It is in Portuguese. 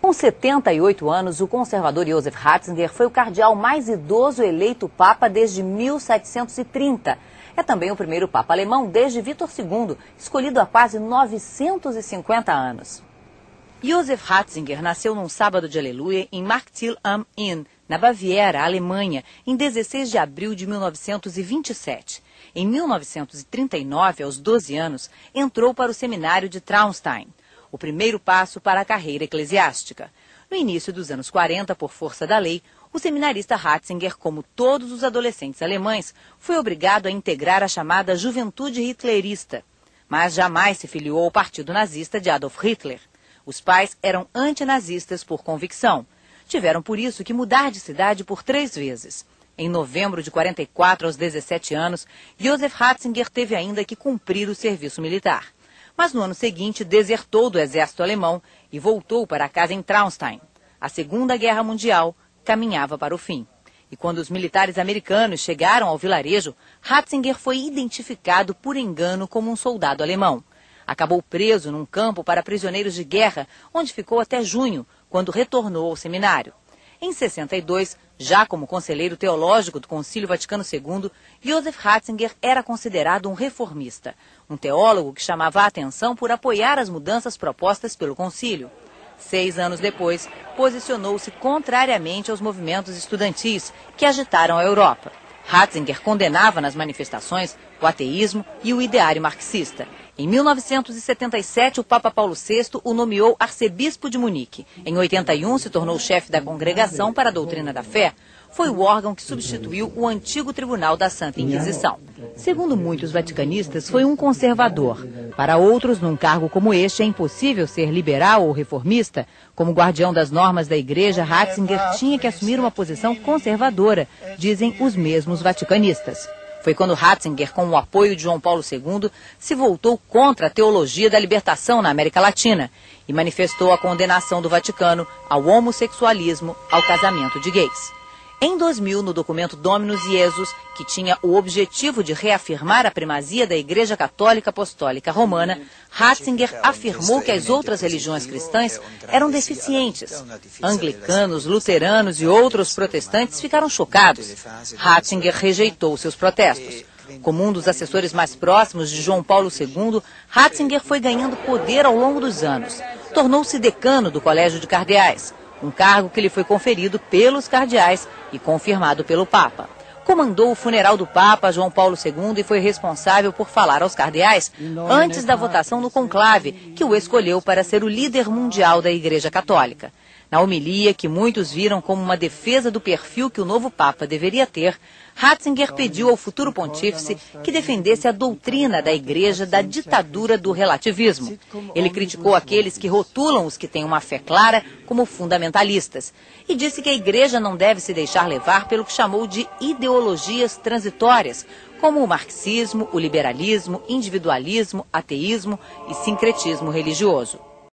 Com 78 anos, o conservador Joseph Ratzinger foi o cardeal mais idoso eleito papa desde 1730. É também o primeiro papa alemão desde Vítor II, escolhido há quase 950 anos. Joseph Ratzinger nasceu num sábado de aleluia em Marktil am Inn, na Baviera, Alemanha, em 16 de abril de 1927. Em 1939, aos 12 anos, entrou para o seminário de Traunstein, o primeiro passo para a carreira eclesiástica. No início dos anos 40, por força da lei, o seminarista Ratzinger, como todos os adolescentes alemães, foi obrigado a integrar a chamada Juventude Hitlerista, mas jamais se filiou ao partido nazista de Adolf Hitler. Os pais eram antinazistas por convicção. Tiveram, por isso, que mudar de cidade por 3 vezes. Em novembro de 44, aos 17 anos, Joseph Ratzinger teve ainda que cumprir o serviço militar. Mas no ano seguinte desertou do exército alemão e voltou para a casa em Traunstein. A Segunda Guerra Mundial caminhava para o fim. E quando os militares americanos chegaram ao vilarejo, Ratzinger foi identificado por engano como um soldado alemão. Acabou preso num campo para prisioneiros de guerra, onde ficou até junho, quando retornou ao seminário. Em 62, já como conselheiro teológico do Concílio Vaticano II, Joseph Ratzinger era considerado um reformista, um teólogo que chamava a atenção por apoiar as mudanças propostas pelo concílio. 6 anos depois, posicionou-se contrariamente aos movimentos estudantis que agitaram a Europa. Ratzinger condenava nas manifestações o ateísmo e o ideário marxista. Em 1977, o Papa Paulo VI o nomeou arcebispo de Munique. Em 81, se tornou chefe da Congregação para a Doutrina da Fé. Foi o órgão que substituiu o antigo Tribunal da Santa Inquisição. Segundo muitos vaticanistas, foi um conservador. Para outros, num cargo como este, é impossível ser liberal ou reformista. Como guardião das normas da Igreja, Ratzinger tinha que assumir uma posição conservadora, dizem os mesmos vaticanistas. Foi quando Ratzinger, com o apoio de João Paulo II, se voltou contra a teologia da libertação na América Latina e manifestou a condenação do Vaticano ao homossexualismo, ao casamento de gays. Em 2000, no documento Dominus Iesus, que tinha o objetivo de reafirmar a primazia da Igreja Católica Apostólica Romana, Ratzinger afirmou que as outras religiões cristãs eram deficientes. Anglicanos, luteranos e outros protestantes ficaram chocados. Ratzinger rejeitou seus protestos. Como um dos assessores mais próximos de João Paulo II, Ratzinger foi ganhando poder ao longo dos anos. Tornou-se decano do Colégio de Cardeais, um cargo que lhe foi conferido pelos cardeais e confirmado pelo Papa. Comandou o funeral do Papa João Paulo II e foi responsável por falar aos cardeais antes da votação no conclave, que o escolheu para ser o líder mundial da Igreja Católica. Na homilia, que muitos viram como uma defesa do perfil que o novo Papa deveria ter, Ratzinger pediu ao futuro pontífice que defendesse a doutrina da Igreja da ditadura do relativismo. Ele criticou aqueles que rotulam os que têm uma fé clara como fundamentalistas e disse que a Igreja não deve se deixar levar pelo que chamou de ideologias transitórias, como o marxismo, o liberalismo, individualismo, ateísmo e sincretismo religioso.